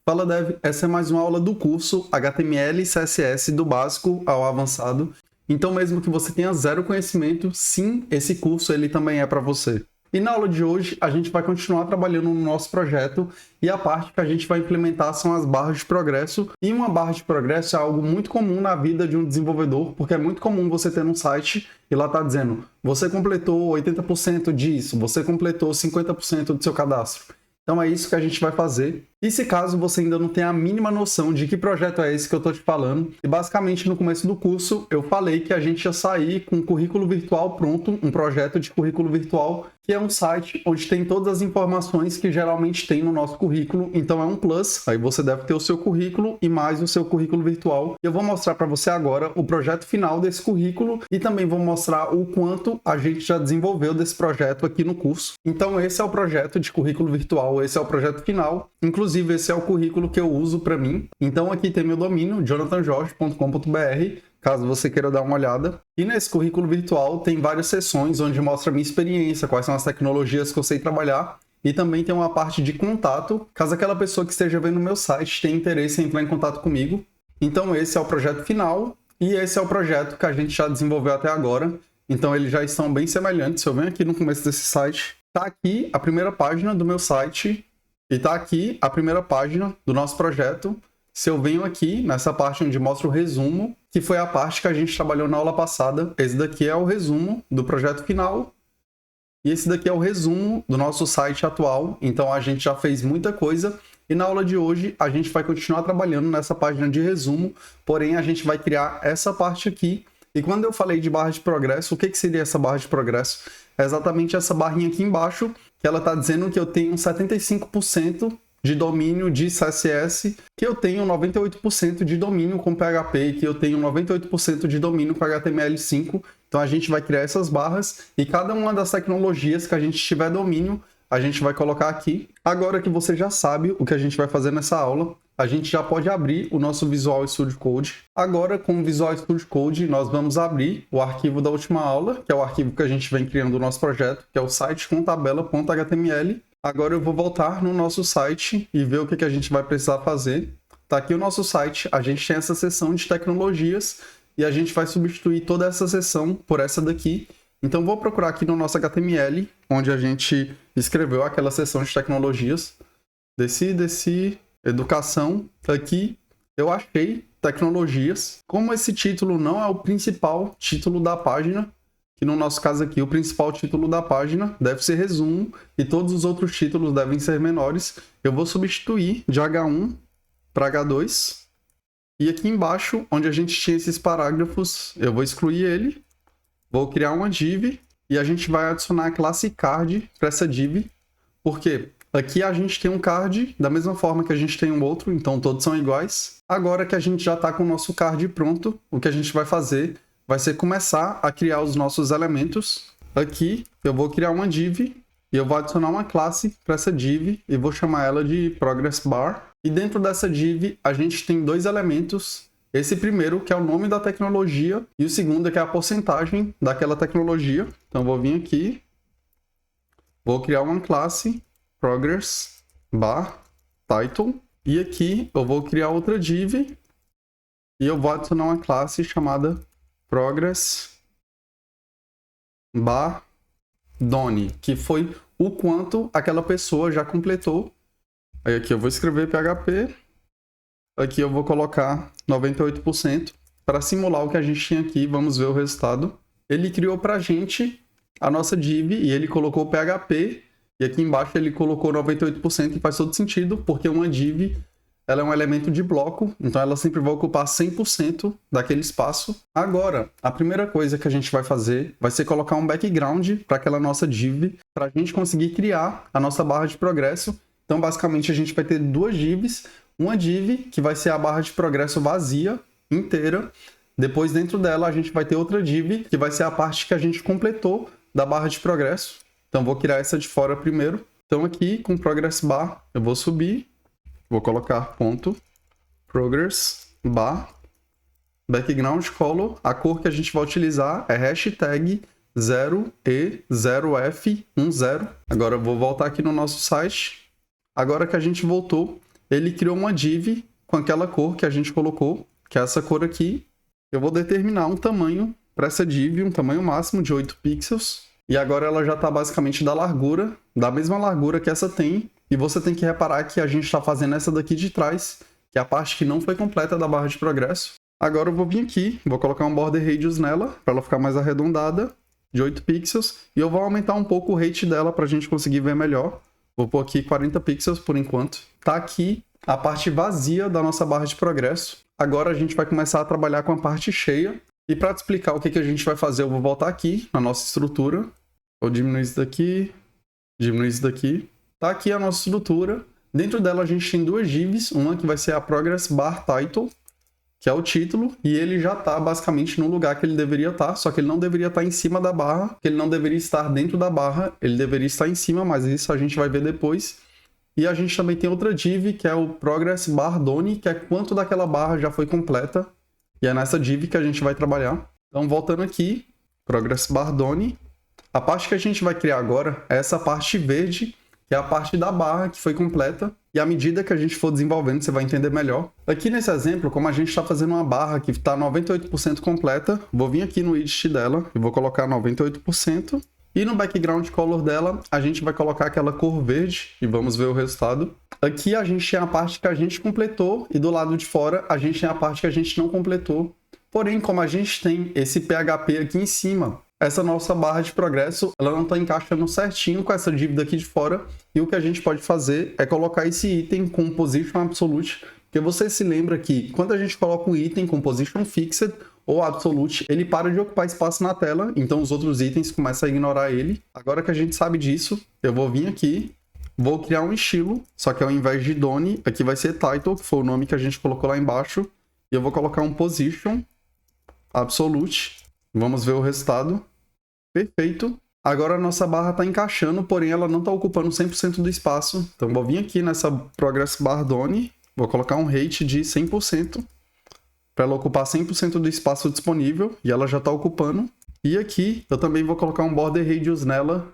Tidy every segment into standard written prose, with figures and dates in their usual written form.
Fala Dev, essa é mais uma aula do curso HTML e CSS do básico ao avançado. Então mesmo que você tenha zero conhecimento, sim, esse curso ele também é para você. E na aula de hoje a gente vai continuar trabalhando no nosso projeto e a parte que a gente vai implementar são as barras de progresso. E uma barra de progresso é algo muito comum na vida de um desenvolvedor, porque é muito comum você ter um site e lá está dizendo você completou 80% disso, você completou 50% do seu cadastro. Então é isso que a gente vai fazer. E se caso você ainda não tem a mínima noção de que projeto é esse que eu estou te falando, e basicamente no começo do curso eu falei que a gente ia sair com um currículo virtual pronto, um projeto de currículo virtual, que é um site onde tem todas as informações que geralmente tem no nosso currículo, então é um plus, aí você deve ter o seu currículo e mais o seu currículo virtual. Eu vou mostrar para você agora o projeto final desse currículo e também vou mostrar o quanto a gente já desenvolveu desse projeto aqui no curso. Então esse é o projeto de currículo virtual, esse é o projeto final, inclusive esse é o currículo que eu uso para mim. Então aqui tem meu domínio, jonathanjorge.com.br, caso você queira dar uma olhada. E nesse currículo virtual tem várias seções onde mostra a minha experiência, quais são as tecnologias que eu sei trabalhar. E também tem uma parte de contato, caso aquela pessoa que esteja vendo o meu site tenha interesse em entrar em contato comigo. Então esse é o projeto final e esse é o projeto que a gente já desenvolveu até agora. Então eles já estão bem semelhantes. Se eu venho aqui no começo desse site, está aqui a primeira página do meu site e está aqui a primeira página do nosso projeto. Se eu venho aqui nessa parte onde mostra o resumo, que foi a parte que a gente trabalhou na aula passada, esse daqui é o resumo do projeto final e esse daqui é o resumo do nosso site atual. Então a gente já fez muita coisa e na aula de hoje a gente vai continuar trabalhando nessa página de resumo, porém a gente vai criar essa parte aqui. E quando eu falei de barra de progresso, o que seria essa barra de progresso? É exatamente essa barrinha aqui embaixo, que ela está dizendo que eu tenho 75% de domínio de CSS, que eu tenho 98% de domínio com PHP, que eu tenho 98% de domínio com HTML5. Então a gente vai criar essas barras e cada uma das tecnologias que a gente tiver domínio, a gente vai colocar aqui. Agora que você já sabe o que a gente vai fazer nessa aula, a gente já pode abrir o nosso Visual Studio Code. Agora, com o Visual Studio Code, nós vamos abrir o arquivo da última aula, que é o arquivo que a gente vem criando o nosso projeto, que é o site com tabela.html. Agora eu vou voltar no nosso site e ver o que a gente vai precisar fazer. Tá aqui o nosso site, a gente tem essa seção de tecnologias e a gente vai substituir toda essa seção por essa daqui. Então vou procurar aqui no nosso HTML, onde a gente escreveu aquela seção de tecnologias. Desci, educação, aqui eu achei tecnologias. Como esse título não é o principal título da página, que no nosso caso aqui o principal título da página deve ser resumo e todos os outros títulos devem ser menores, eu vou substituir de H1 para H2. E aqui embaixo, onde a gente tinha esses parágrafos, eu vou excluir ele, vou criar uma div e a gente vai adicionar a classe card para essa div, porque aqui a gente tem um card da mesma forma que a gente tem um outro, então todos são iguais. Agora que a gente já está com o nosso card pronto, o que a gente vai fazer vai ser começar a criar os nossos elementos. Aqui eu vou criar uma div e eu vou adicionar uma classe para essa div e vou chamar ela de Progress Bar. E dentro dessa div a gente tem dois elementos. Esse primeiro que é o nome da tecnologia e o segundo que é a porcentagem daquela tecnologia. Então eu vou vir aqui, vou criar uma classe Progress Bar Title e aqui eu vou criar outra div e eu vou adicionar uma classe chamada Progress Bar Done, que foi o quanto aquela pessoa já completou. Aí aqui eu vou escrever PHP, aqui eu vou colocar 98% para simular o que a gente tinha aqui. Vamos ver o resultado. Ele criou para a gente a nossa div e ele colocou PHP e aqui embaixo ele colocou 98% e faz todo sentido, porque uma div ela é um elemento de bloco, então ela sempre vai ocupar 100% daquele espaço. Agora, a primeira coisa que a gente vai fazer vai ser colocar um background para aquela nossa div, para a gente conseguir criar a nossa barra de progresso. Então, basicamente, a gente vai ter duas divs. Uma div, que vai ser a barra de progresso vazia, inteira. Depois, dentro dela, a gente vai ter outra div, que vai ser a parte que a gente completou da barra de progresso. Então, vou criar essa de fora primeiro. Então, aqui, com Progress Bar, eu vou subir. Vou colocar ponto progress bar background color. A cor que a gente vai utilizar é hashtag 0E0F10. Agora eu vou voltar aqui no nosso site. Agora que a gente voltou, ele criou uma div com aquela cor que a gente colocou, que é essa cor aqui. Eu vou determinar um tamanho para essa div, um tamanho máximo de 8 pixels. E agora ela já está basicamente da largura, da mesma largura que essa tem. E você tem que reparar que a gente está fazendo essa daqui de trás, que é a parte que não foi completa da barra de progresso. Agora eu vou vir aqui, vou colocar um border radius nela, para ela ficar mais arredondada, de 8 pixels. E eu vou aumentar um pouco o rate dela para a gente conseguir ver melhor. Vou pôr aqui 40 pixels por enquanto. Tá aqui a parte vazia da nossa barra de progresso. Agora a gente vai começar a trabalhar com a parte cheia. E para te explicar o que a gente vai fazer, eu vou voltar aqui na nossa estrutura. Vou diminuir isso daqui, diminuir isso daqui. Tá aqui a nossa estrutura. Dentro dela a gente tem duas divs. Uma que vai ser a Progress Bar Title, que é o título. E ele já está basicamente no lugar que ele deveria estar. Só que ele não deveria estar em cima da barra. Que ele não deveria estar dentro da barra. Ele deveria estar em cima, mas isso a gente vai ver depois. E a gente também tem outra div, que é o Progress Bar Done, que é quanto daquela barra já foi completa. E é nessa div que a gente vai trabalhar. Então, voltando aqui, Progress Bar Done. A parte que a gente vai criar agora é essa parte verde, que é a parte da barra que foi completa. E à medida que a gente for desenvolvendo, você vai entender melhor. Aqui nesse exemplo, como a gente está fazendo uma barra que está 98% completa, vou vir aqui no edit dela e vou colocar 98%. E no background color dela, a gente vai colocar aquela cor verde e vamos ver o resultado. Aqui a gente tem a parte que a gente completou e do lado de fora a gente tem a parte que a gente não completou. Porém, como a gente tem esse PHP aqui em cima, essa nossa barra de progresso, ela não está encaixando certinho com essa div daqui de fora. E o que a gente pode fazer é colocar esse item com position absolute. Porque você se lembra que quando a gente coloca um item com position fixed ou absolute, ele para de ocupar espaço na tela. Então os outros itens começam a ignorar ele. Agora que a gente sabe disso, eu vou vir aqui, vou criar um estilo. Só que ao invés de Done, aqui vai ser Title, que foi o nome que a gente colocou lá embaixo. E eu vou colocar um position absolute. Vamos ver o resultado. Perfeito. Agora a nossa barra está encaixando, porém ela não está ocupando 100% do espaço. Então vou vir aqui nessa Progress Bar Done, vou colocar um rate de 100%, para ela ocupar 100% do espaço disponível, e ela já está ocupando. E aqui eu também vou colocar um border radius nela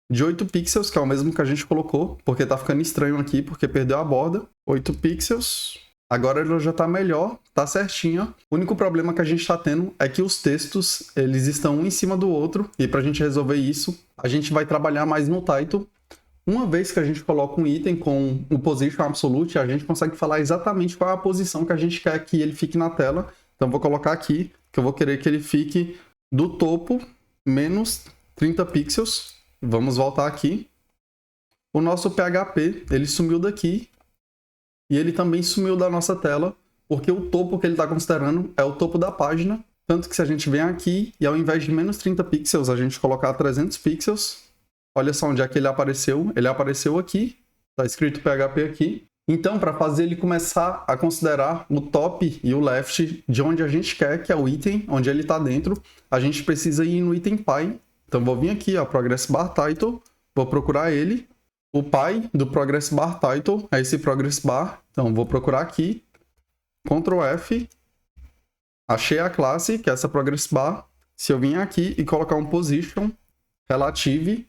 de 8 pixels, que é o mesmo que a gente colocou, porque está ficando estranho aqui, porque perdeu a borda. 8 pixels. Agora ela já está melhor, está certinha. O único problema que a gente está tendo é que os textos, eles estão um em cima do outro. E para a gente resolver isso, a gente vai trabalhar mais no title. Uma vez que a gente coloca um item com o position absolute, a gente consegue falar exatamente qual é a posição que a gente quer que ele fique na tela. Então vou colocar aqui, que eu vou querer que ele fique do topo menos 30 pixels. Vamos voltar aqui. O nosso PHP, ele sumiu daqui. E ele também sumiu da nossa tela, porque o topo que ele está considerando é o topo da página. Tanto que se a gente vem aqui e ao invés de menos 30 pixels, a gente colocar 300 pixels, olha só onde é que ele apareceu. Ele apareceu aqui, está escrito PHP aqui. Então, para fazer ele começar a considerar o top e o left de onde a gente quer, que é o item, onde ele está dentro, a gente precisa ir no item Py. Então, vou vir aqui, ó, Progress Bar Title, vou procurar ele. O Py do Progress Bar Title é esse Progress Bar. Então, vou procurar aqui, Ctrl F, achei a classe, que é essa Progress Bar. Se eu vir aqui e colocar um Position Relative,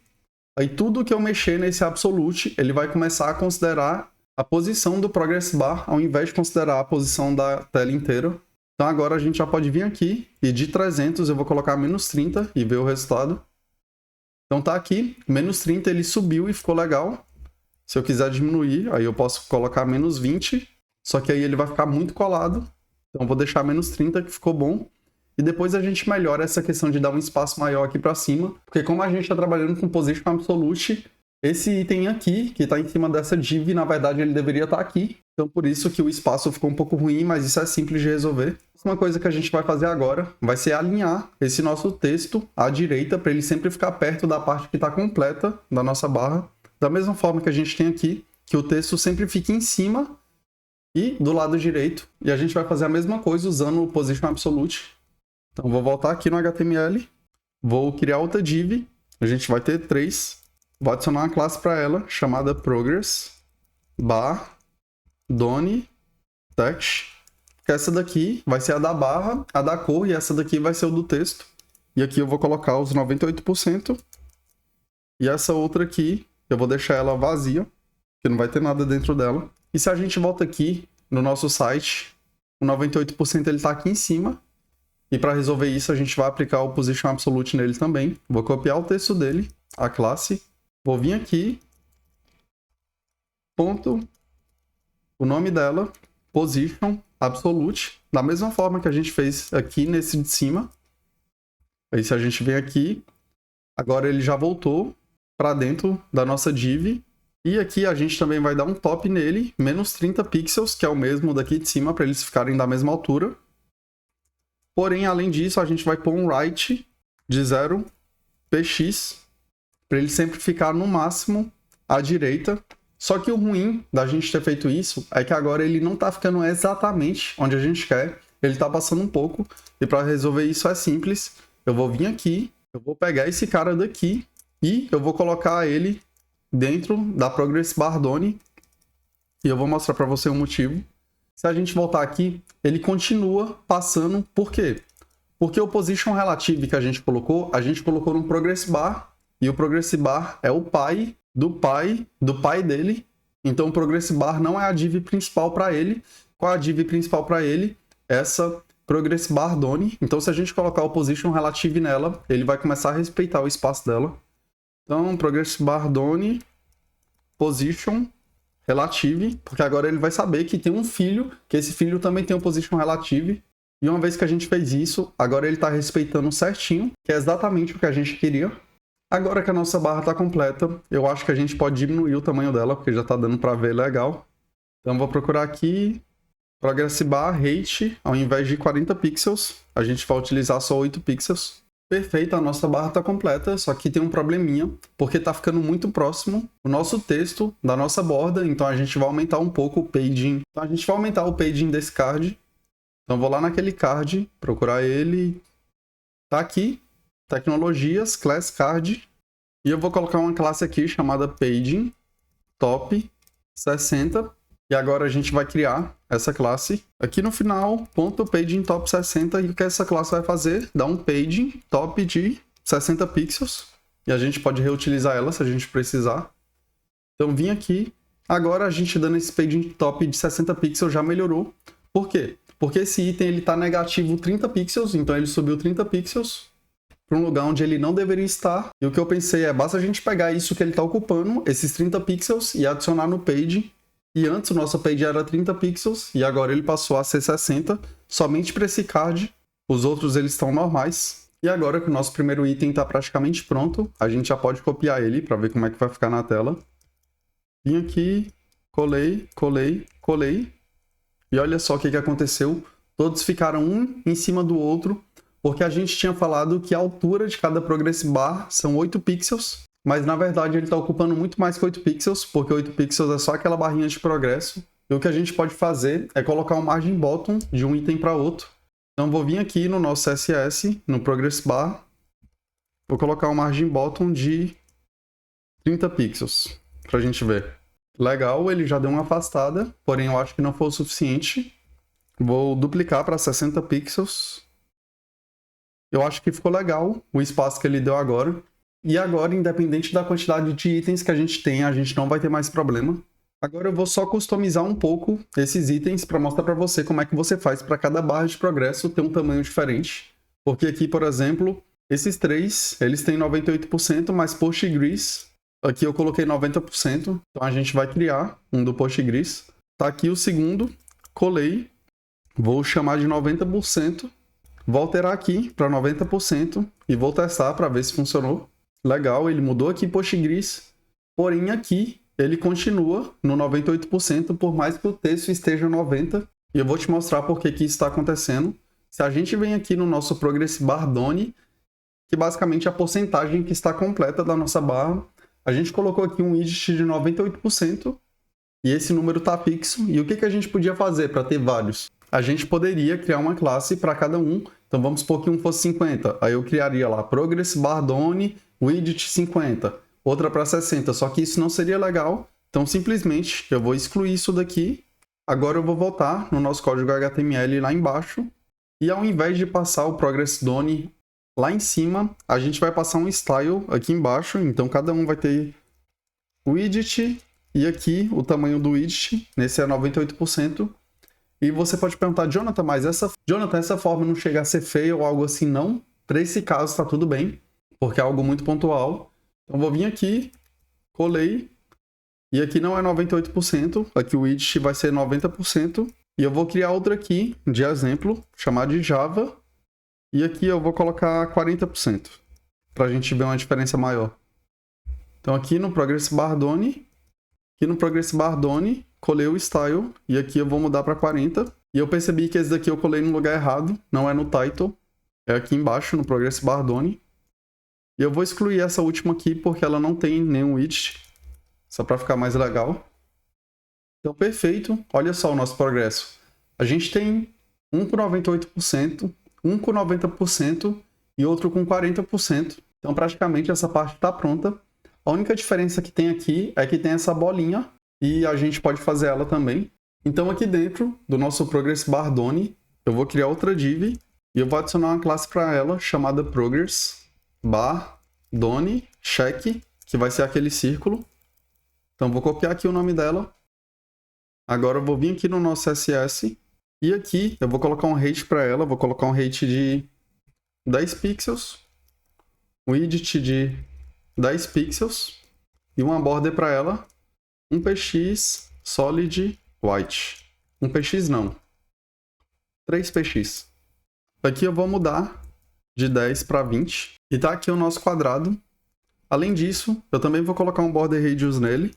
aí tudo que eu mexer nesse Absolute, ele vai começar a considerar a posição do Progress Bar, ao invés de considerar a posição da tela inteira. Então, agora a gente já pode vir aqui, e de 300 eu vou colocar menos 30 e ver o resultado. Então tá aqui, menos 30 ele subiu e ficou legal. Se eu quiser diminuir, aí eu posso colocar menos 20, só que aí ele vai ficar muito colado. Então eu vou deixar menos 30, que ficou bom. E depois a gente melhora essa questão de dar um espaço maior aqui para cima, porque como a gente está trabalhando com Position Absolute, esse item aqui, que está em cima dessa div, na verdade ele deveria estar aqui. Então por isso que o espaço ficou um pouco ruim, mas isso é simples de resolver. Uma coisa que a gente vai fazer agora vai ser alinhar esse nosso texto à direita, para ele sempre ficar perto da parte que está completa da nossa barra. Da mesma forma que a gente tem aqui, que o texto sempre fique em cima e do lado direito. E a gente vai fazer a mesma coisa usando o Position Absolute. Então vou voltar aqui no HTML, vou criar outra div, a gente vai ter 3. Vou adicionar uma classe para ela, chamada Progress Bar Done Text. Que essa daqui vai ser a da barra, a da cor, e essa daqui vai ser o do texto. E aqui eu vou colocar os 98%. E essa outra aqui, eu vou deixar ela vazia, que não vai ter nada dentro dela. E se a gente volta aqui no nosso site, o 98% ele está aqui em cima. E para resolver isso, a gente vai aplicar o Position Absolute nele também. Vou copiar o texto dele, a classe. Vou vir aqui, ponto, o nome dela, Position Absolute, da mesma forma que a gente fez aqui nesse de cima. Aí se a gente vem aqui, agora ele já voltou para dentro da nossa div. E aqui a gente também vai dar um top nele, menos 30 pixels, que é o mesmo daqui de cima, para eles ficarem da mesma altura. Porém, além disso, a gente vai pôr um right de 0 px, para ele sempre ficar no máximo à direita. Só que o ruim da gente ter feito isso é que agora ele não está ficando exatamente onde a gente quer, ele está passando um pouco. E para resolver isso é simples, eu vou vir aqui, eu vou pegar esse cara daqui e eu vou colocar ele dentro da Progress Bar Done. E eu vou mostrar para você o motivo. Se a gente voltar aqui, ele continua passando. Por quê? Porque o Position Relative que a gente colocou no Progress Bar. E o Progress Bar é o pai do pai dele. Então o Progress Bar não é a div principal para ele. Qual é a div principal para ele? Essa Progress Bar Done. Então se a gente colocar o Position Relative nela, ele vai começar a respeitar o espaço dela. Então Progress Bar Done, Position Relative, porque agora ele vai saber que tem um filho, que esse filho também tem um Position Relative. E uma vez que a gente fez isso, agora ele está respeitando certinho, que é exatamente o que a gente queria. Agora que a nossa barra está completa, eu acho que a gente pode diminuir o tamanho dela, porque já está dando para ver legal. Então vou procurar aqui, Progress Bar Height, ao invés de 40 pixels, a gente vai utilizar só 8 pixels. Perfeito, a nossa barra está completa, só que tem um probleminha, porque está ficando muito próximo o nosso texto da nossa borda, então a gente vai aumentar um pouco o paging. Então a gente vai aumentar o paging desse card. Então vou lá naquele card, procurar ele, tá aqui, Tecnologias, Class Card, e eu vou colocar uma classe aqui chamada Paging Top 60, e agora a gente vai criar essa classe aqui no final, ponto paging top 60, e o que essa classe vai fazer? Dar um paging top de 60 pixels, e a gente pode reutilizar ela se a gente precisar. Então vim aqui, agora a gente dando esse paging top de 60 pixels já melhorou. Por quê? Porque esse item ele está negativo 30 pixels, então ele subiu 30 pixels para um lugar onde ele não deveria estar. E o que eu pensei é, basta a gente pegar isso que ele está ocupando, esses 30 pixels, e adicionar no page. E antes o nosso page era 30 pixels, e agora ele passou a ser 60, somente para esse card. Os outros eles estão normais. E agora que o nosso primeiro item está praticamente pronto, a gente já pode copiar ele para ver como é que vai ficar na tela. Vim aqui, colei, colei, colei. E olha só o que aconteceu. Todos ficaram um em cima do outro, porque a gente tinha falado que a altura de cada Progress Bar são 8 pixels. Mas na verdade ele está ocupando muito mais que 8 pixels, porque 8 pixels é só aquela barrinha de progresso. E o que a gente pode fazer é colocar um margin bottom de um item para outro. Então vou vir aqui no nosso CSS, no Progress Bar, vou colocar um margin bottom de 30 pixels, para a gente ver. Legal, ele já deu uma afastada, porém eu acho que não foi o suficiente. Vou duplicar para 60 pixels. Eu acho que ficou legal o espaço que ele deu agora. E agora, independente da quantidade de itens que a gente tem, a gente não vai ter mais problema. Agora eu vou só customizar um pouco esses itens para mostrar para você como é que você faz para cada barra de progresso ter um tamanho diferente. Porque aqui, por exemplo, esses três, eles têm 98%, mas Postgres, aqui eu coloquei 90%. Então a gente vai criar um do Postgres. Tá aqui o segundo, colei, vou chamar de 90%, vou alterar aqui para 90% e vou testar para ver se funcionou. Legal, ele mudou aqui Postgres, porém aqui ele continua no 98%, por mais que o texto esteja 90%. E eu vou te mostrar por que isso está acontecendo. Se a gente vem aqui no nosso Progress Bar Done, que basicamente é a porcentagem que está completa da nossa barra, a gente colocou aqui um widget de 98%, e esse número está fixo. E o que a gente podia fazer para ter vários? A gente poderia criar uma classe para cada um. Então vamos supor que um fosse 50. Aí eu criaria lá Progress Bar Done widget 50, outra para 60, só que isso não seria legal, então simplesmente eu vou excluir isso daqui. Agora eu vou voltar no nosso código HTML lá embaixo, e ao invés de passar o Progress Done lá em cima, a gente vai passar um style aqui embaixo, então cada um vai ter widget E aqui o tamanho do widget, nesse é 98%. E você pode perguntar, Jonathan, mas essa forma não chega a ser feia ou algo assim? Não. Para esse caso está tudo bem, porque é algo muito pontual. Então vou vir aqui, colei, e aqui não é 98%, aqui o widget vai ser 90%. E eu vou criar outra aqui, de exemplo, chamada de Java, e aqui eu vou colocar 40%, para a gente ver uma diferença maior. Então aqui no Progress Bar Done, colei o style, e aqui eu vou mudar para 40. E eu percebi que esse daqui eu colei no lugar errado, não é no title, é aqui embaixo no Progress Bar Done. E eu vou excluir essa última aqui, porque ela não tem nenhum widget, só para ficar mais legal. Então perfeito, olha só o nosso progresso. A gente tem um com 98%, um com 90% e outro com 40%. Então praticamente essa parte está pronta. A única diferença que tem aqui é que tem essa bolinha e a gente pode fazer ela também. Então aqui dentro do nosso Progress Bar Done, eu vou criar outra div e eu vou adicionar uma classe para ela chamada Progress Bar Done Check, que vai ser aquele círculo. Então vou copiar aqui o nome dela. Agora eu vou vir aqui no nosso CSS e aqui eu vou colocar um height para ela, vou colocar um height de 10 pixels, um widget de 10 pixels e uma border para ela, um px solid white. Um px não, 3px. Aqui eu vou mudar de 10 para 20 e tá aqui o nosso quadrado. Além disso, eu também vou colocar um border radius nele,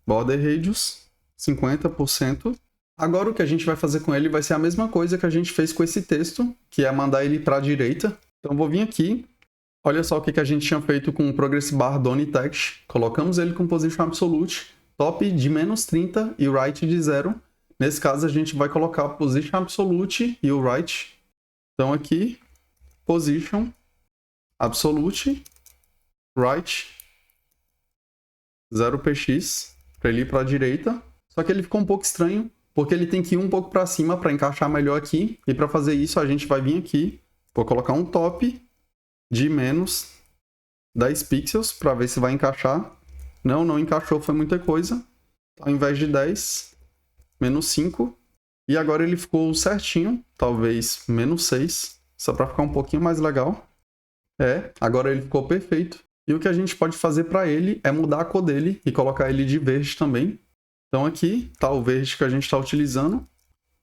border radius 50%. Agora o que a gente vai fazer com ele vai ser a mesma coisa que a gente fez com esse texto, que é mandar ele para a direita. Então vou vir aqui, olha só o que a gente tinha feito com o Progress Bar Done Text. Colocamos ele com Position Absolute, top de -30 e right de 0. Nesse caso a gente vai colocar Position Absolute e o right. Então aqui, Position Absolute, right, 0px, para ele ir para a direita. Só que ele ficou um pouco estranho, porque ele tem que ir um pouco para cima para encaixar melhor aqui. E para fazer isso, a gente vai vir aqui, vou colocar um top de -10 pixels para ver se vai encaixar. Não encaixou, foi muita coisa. Ao invés de 10, -5. E agora ele ficou certinho, talvez -6, só para ficar um pouquinho mais legal. Agora ele ficou perfeito. E o que a gente pode fazer para ele é mudar a cor dele e colocar ele de verde também. Então aqui está o verde que a gente está utilizando.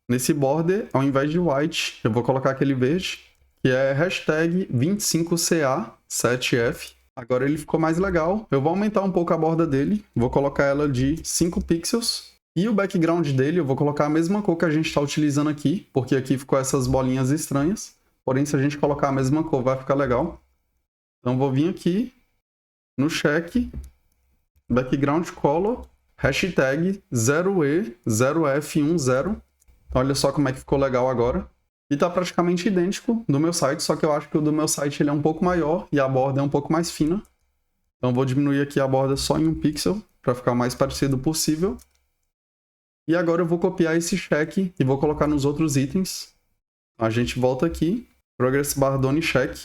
Nesse border, ao invés de white, eu vou colocar aquele verde, que é hashtag 25CA7F. Agora ele ficou mais legal. Eu vou aumentar um pouco a borda dele, vou colocar ela de 5 pixels. E o background dele, eu vou colocar a mesma cor que a gente está utilizando aqui, porque aqui ficou essas bolinhas estranhas. Porém, se a gente colocar a mesma cor, vai ficar legal. Então vou vir aqui no check, background color, hashtag 0E0F10. Olha só como é que ficou legal agora. E tá praticamente idêntico do meu site, só que eu acho que o do meu site ele é um pouco maior e a borda é um pouco mais fina. Então vou diminuir aqui a borda só em 1 pixel, para ficar o mais parecido possível. E agora eu vou copiar esse check e vou colocar nos outros itens. A gente volta aqui, Progress Bar Done Check.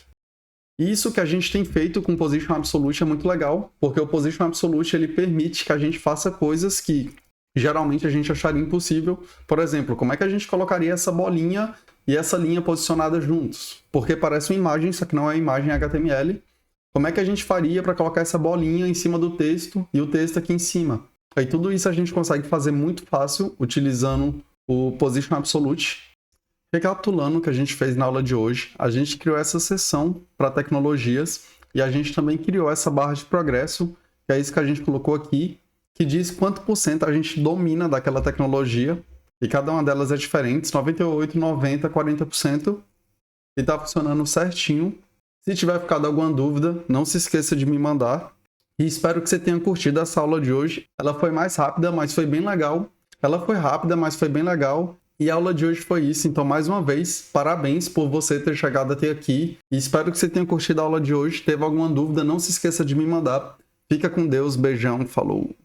E isso que a gente tem feito com o Position Absolute é muito legal, porque o Position Absolute ele permite que a gente faça coisas que geralmente a gente acharia impossível. Por exemplo, como é que a gente colocaria essa bolinha e essa linha posicionada juntos? Porque parece uma imagem, só que não é imagem HTML. Como é que a gente faria para colocar essa bolinha em cima do texto e o texto aqui em cima? Aí tudo isso a gente consegue fazer muito fácil utilizando o Position Absolute. Recapitulando o que a gente fez na aula de hoje, a gente criou essa seção para tecnologias e a gente também criou essa barra de progresso, que é isso que a gente colocou aqui, que diz quanto % a gente domina daquela tecnologia, e cada uma delas é diferente, 98, 90, 40%, e está funcionando certinho. Se tiver ficado alguma dúvida, não se esqueça de me mandar, e espero que você tenha curtido essa aula de hoje. Ela foi mais rápida, mas foi bem legal. E a aula de hoje foi isso, então mais uma vez, parabéns por você ter chegado até aqui e espero que você tenha curtido a aula de hoje. Teve alguma dúvida, não se esqueça de me mandar. Fica com Deus, beijão, falou!